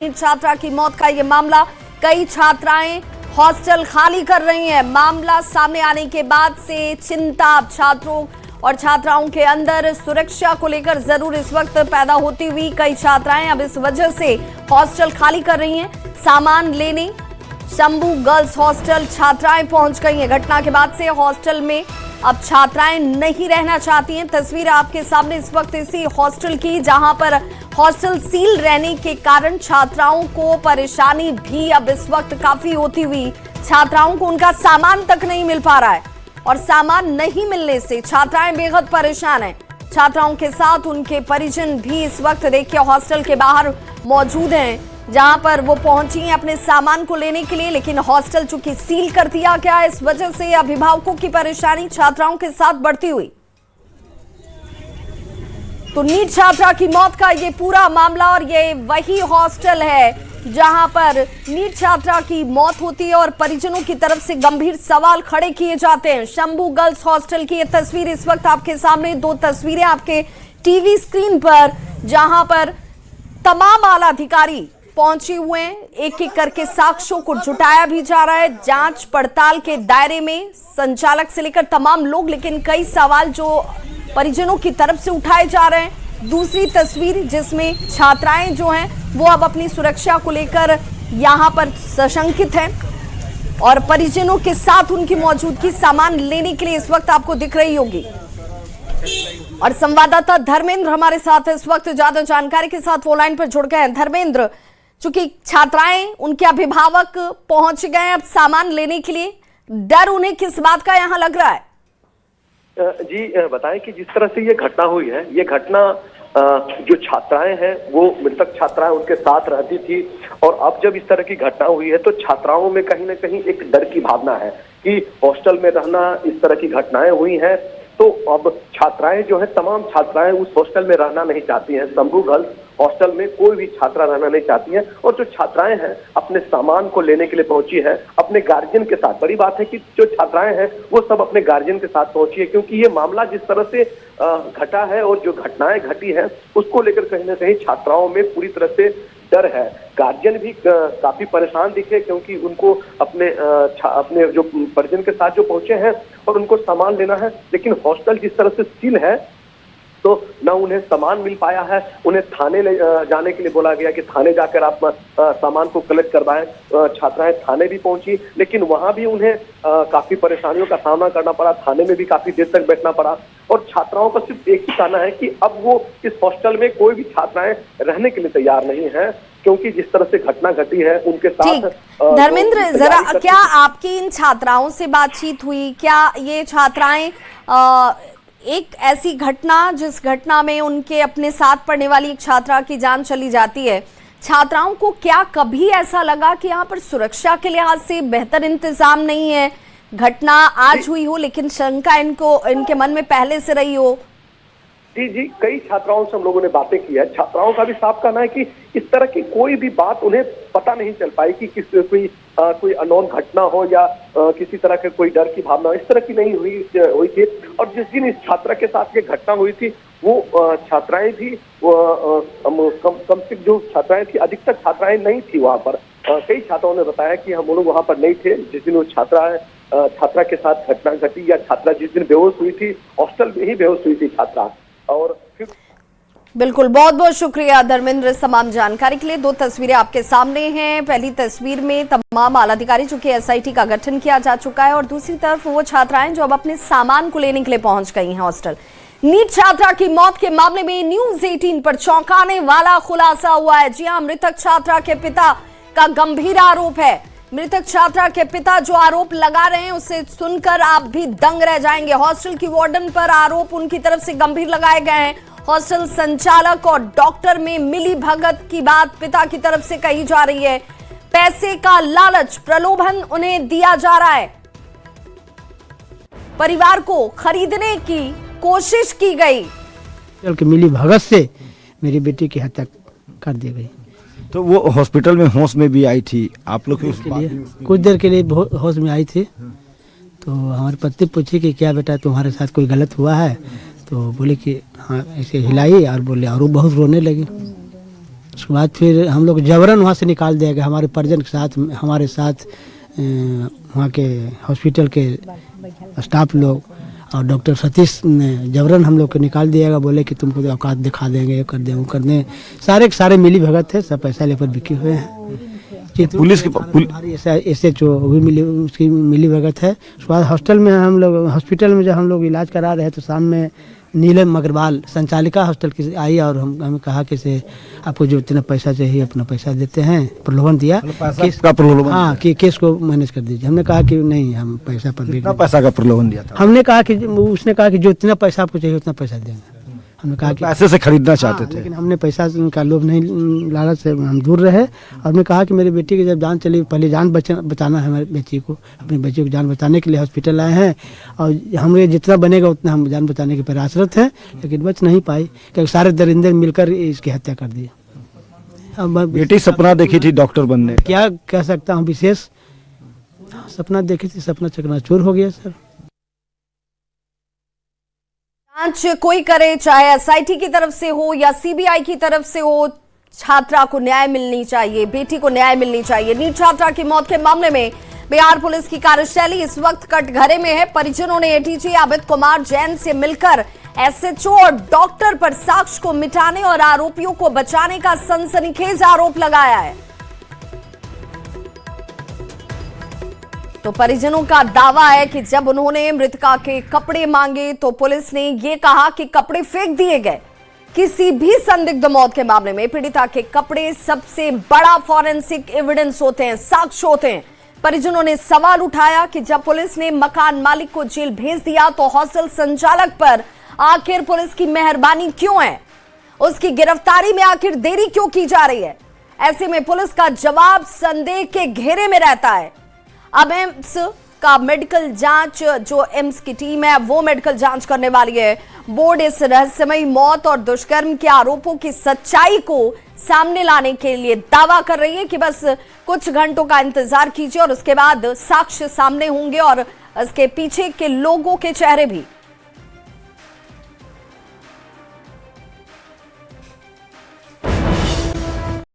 छात्रा की मौत का ये मामला, कई छात्राएं हॉस्टल खाली कर रही हैं। मामला सामने आने के बाद से चिंता छात्रों और छात्राओं के अंदर सुरक्षा को लेकर जरूर इस वक्त पैदा होती हुई कई छात्राएं अब इस वजह से हॉस्टल खाली कर रही हैं। सामान लेने शंभू गर्ल्स हॉस्टल छात्राएं पहुंच गई हैं। घटना के बाद से हॉस्टल में अब छात्राएं नहीं रहना चाहती हैं। तस्वीर आपके सामने इस वक्त इसी हॉस्टल की, जहां पर हॉस्टल सील रहने के कारण छात्राओं को परेशानी भी अब इस वक्त काफी होती हुई, छात्राओं को उनका सामान तक नहीं मिल पा रहा है और सामान नहीं मिलने से छात्राएं बेहद परेशान हैं। छात्राओं के साथ उनके परिजन भी इस वक्त देखिए हॉस्टल के बाहर मौजूद हैं, जहां पर वो पहुंची हैं अपने सामान को लेने के लिए, लेकिन हॉस्टल चूंकि सील कर दिया गया है, इस वजह से अभिभावकों की परेशानी छात्राओं के साथ बढ़ती हुई। तो नीट छात्रा की मौत का ये पूरा मामला, और ये वही हॉस्टल है जहां पर नीट छात्रा की मौत होती है और परिजनों की तरफ से गंभीर सवाल खड़े किए जाते हैं। शंभू गर्ल्स हॉस्टल की ये तस्वीर इस वक्त आपके सामने, दो तस्वीरें आपके टीवी स्क्रीन पर, जहां पर तमाम आला अधिकारी पहुंचे हुए हैं। एक एक करके साक्ष्यों को जुटाया भी जा रहा है जांच पड़ताल के दायरे में, संचालक से लेकर तमाम लोग, लेकिन कई सवाल जो परिजनों की तरफ से उठाए जा रहे हैं। दूसरी तस्वीर जिसमें छात्राएं जो हैं वो अब अपनी सुरक्षा को लेकर यहां पर सशंकित हैं और परिजनों के साथ उनकी मौजूदगी सामान लेने के लिए इस वक्त आपको दिख रही होगी। और संवाददाता धर्मेंद्र हमारे साथ इस वक्त ज्यादा जानकारी के साथ फोन लाइन पर जुड़ गए हैं। धर्मेंद्र, चूंकि छात्राएं, उनके अभिभावक पहुंच गए अब सामान लेने के लिए, डर उन्हें किस बात का यहां लग रहा है? जी बताएं कि जिस तरह से ये घटना हुई है, ये घटना जो छात्राएं हैं वो मृतक छात्राएं उनके साथ रहती थी, और अब जब इस तरह की घटना हुई है तो छात्राओं में कहीं ना कहीं एक डर की भावना है कि हॉस्टल में रहना, इस तरह की घटनाएं हुई हैं तो अब छात्राएं जो है, तमाम छात्राएं उस हॉस्टल में रहना नहीं चाहती हैं। शंभू गर्ल्स हॉस्टल में कोई भी छात्रा रहना नहीं चाहती है, और जो छात्राएं हैं अपने सामान को लेने के लिए पहुंची है अपने गार्जियन के साथ। बड़ी बात है कि जो छात्राएं हैं वो सब अपने गार्जियन के साथ पहुंची है, क्योंकि ये मामला जिस तरह से घटा है और जो घटनाएं घटी है उसको लेकर कहीं ना कहीं छात्राओं में पूरी तरह से डर है। गार्जियन भी काफी परेशान दिखे, क्योंकि उनको अपने जो परिजन के साथ जो पहुंचे हैं और उनको सामान लेना है, लेकिन हॉस्टल जिस तरह से सील है तो न उन्हें सामान मिल पाया है। उन्हें थाने ले जाने के लिए बोला गया कि थाने जाकर आप सामान को कलेक्ट करवाएं। छात्राएं थाने भी पहुंची, लेकिन वहां भी उन्हें काफी परेशानियों का सामना करना पड़ा। थाने में भी काफी देर तक बैठना पड़ा, और छात्राओं का सिर्फ एक ही कहना है कि अब वो इस हॉस्टल में कोई भी छात्राएं रहने के लिए तैयार नहीं है, क्योंकि जिस तरह से घटना घटी है उनके साथ। धर्मेंद्र, जरा क्या आपकी इन छात्राओं से बातचीत हुई? क्या ये छात्राएं एक ऐसी घटना, जिस घटना में उनके अपने साथ पढ़ने वाली एक छात्रा की जान चली जाती है, छात्राओं को क्या कभी ऐसा लगा कि यहाँ पर सुरक्षा के लिहाज से बेहतर इंतजाम नहीं है? घटना आज हुई हो लेकिन शंका इनके मन में पहले से रही हो? जी, कई छात्राओं से हम लोगों ने बातें की है। छात्राओं का भी साफ कहना है कि इस तरह की कोई भी बात उन्हें पता नहीं चल पाई कि कोई अनोन घटना हो या किसी तरह के कोई डर की भावना, इस तरह की नहीं हुई थी। और जिस दिन इस छात्रा के साथ ये घटना हुई थी वो छात्राएं भी कम से जो छात्राएं थी, अधिकतर छात्राएं नहीं थी वहां पर। कई छात्राओं ने बताया कि हम लोग वहां पर नहीं थे जिस दिन वो छात्रा के साथ घटना घटी, या छात्रा जिस दिन बेहोश हुई थी हॉस्टल में ही बेहोश हुई थी छात्रा। और फिर बिल्कुल, बहुत बहुत शुक्रिया धर्मेंद्र तमाम जानकारी के लिए। दो तस्वीरें आपके सामने हैं। पहली तस्वीर में तमाम आला अधिकारी, चूंकि एसआईटी का गठन किया जा चुका है, और दूसरी तरफ वो छात्राएं जो अब अपने सामान को लेने के लिए पहुंच गई हैं हॉस्टल। नीट छात्रा की मौत के मामले में न्यूज 18 पर चौंकाने वाला खुलासा हुआ है। जी हां, मृतक छात्रा के पिता का गंभीर आरोप है। मृतक छात्रा के पिता जो आरोप लगा रहे हैं उसे सुनकर आप भी दंग रह जाएंगे। हॉस्टल की वार्डन पर आरोप उनकी तरफ से गंभीर लगाए गए हैं। हॉस्टल संचालक और डॉक्टर में मिली भगत की बात पिता की तरफ से कही जा रही है। पैसे का लालच, प्रलोभन उन्हें दिया जा रहा है। परिवार को खरीदने की कोशिश की गई। मिली भगत से मेरी बेटी की हत्या कर दी गई। तो वो हॉस्पिटल में होश में भी आई थी, आप लोग कुछ देर के लिए होश में आई थी, तो हमारे पति पूछी कि क्या बेटा तुम्हारे साथ कोई गलत हुआ है? तो बोले कि हाँ, ऐसे हिलाई और बोले, और वो बहुत रोने लगी। उसके बाद फिर हम लोग जबरन वहाँ से निकाल दिया गया, हमारे परिजन के साथ, हमारे साथ वहाँ के हॉस्पिटल के स्टाफ लोग और डॉक्टर सतीश ने जबरन हम लोग को निकाल दिया गया। बोले कि तुमको औकात दिखा देंगे, ये कर दें, वो कर दें। सारे मिली भगत है, सब पैसा लेकर बिके हुए हैं। पुलिस की हमारी SHO भी मिली, उसकी मिली भगत है। उसके बाद हॉस्टल में हम लोग, हॉस्पिटल में जब हम लोग इलाज करा रहे हैं तो शाम में नीलम अग्रवाल संचालिका हॉस्टल की आई और हमें कहा कि से आपको जो इतना पैसा चाहिए अपना पैसा देते हैं, प्रलोभन दिया। केस का प्रलोभन? हाँ, कि केस को मैनेज कर दीजिए। हमने कहा कि नहीं, हम पैसा पर कितना पैसा का प्रलोभन दिया था? हमने कहा कि उसने कहा कि जो इतना पैसा आपको चाहिए उतना पैसा देंगे। हमने कहा कि पैसे से खरीदना चाहते थे। लेकिन हमने पैसा का लोभ नहीं, लालच से हम दूर रहे। और हमने कहा कि मेरी बेटी की जब जान चली, पहले जान बचाना है हमारी बेटी को, अपनी बेटी को जान बचाने के लिए हॉस्पिटल आए हैं और हमें जितना बनेगा उतना हम जान बचाने के प्रयासरत हैं, लेकिन बच नहीं पाई क्योंकि सारे दरिंदे मिलकर इसकी हत्या कर दी। अब बेटी सपना देखी थी डॉक्टर बनने, क्या कह सकता हूँ, विशेष सपना देखी थी, सपना चकनाचूर हो गया सर। जांच कोई करे, चाहे SIT की तरफ से हो या CBI की तरफ से हो, छात्रा को न्याय मिलनी चाहिए, बेटी को न्याय मिलनी चाहिए। नीट छात्रा की मौत के मामले में बिहार पुलिस की कार्यशैली इस वक्त कटघरे में है। परिजनों ने ADG अमित कुमार जैन से मिलकर SHO और डॉक्टर पर साक्ष्य को मिटाने और आरोपियों को बचाने का सनसनीखेज आरोप लगाया है। तो परिजनों का दावा है कि जब उन्होंने मृतका के कपड़े मांगे तो पुलिस ने यह कहा कि कपड़े फेंक दिए गए। किसी भी संदिग्ध मौत के मामले में पीड़िता के कपड़े सबसे बड़ा फॉरेंसिक एविडेंस होते हैं, साक्ष्य होते हैं। परिजनों ने सवाल उठाया कि जब पुलिस ने मकान मालिक को जेल भेज दिया तो हॉस्टल संचालक पर आखिर पुलिस की मेहरबानी क्यों है, उसकी गिरफ्तारी में आखिर देरी क्यों की जा रही है। ऐसे में पुलिस का जवाब संदेह के घेरे में रहता है। अब एम्स का मेडिकल जांच, जो एम्स की टीम है वो मेडिकल जांच करने वाली है। बोर्ड इस रहस्यमयी मौत और दुष्कर्म के आरोपों की सच्चाई को सामने लाने के लिए दावा कर रही है कि बस कुछ घंटों का इंतजार कीजिए और उसके बाद साक्ष्य सामने होंगे और इसके पीछे के लोगों के चेहरे भी।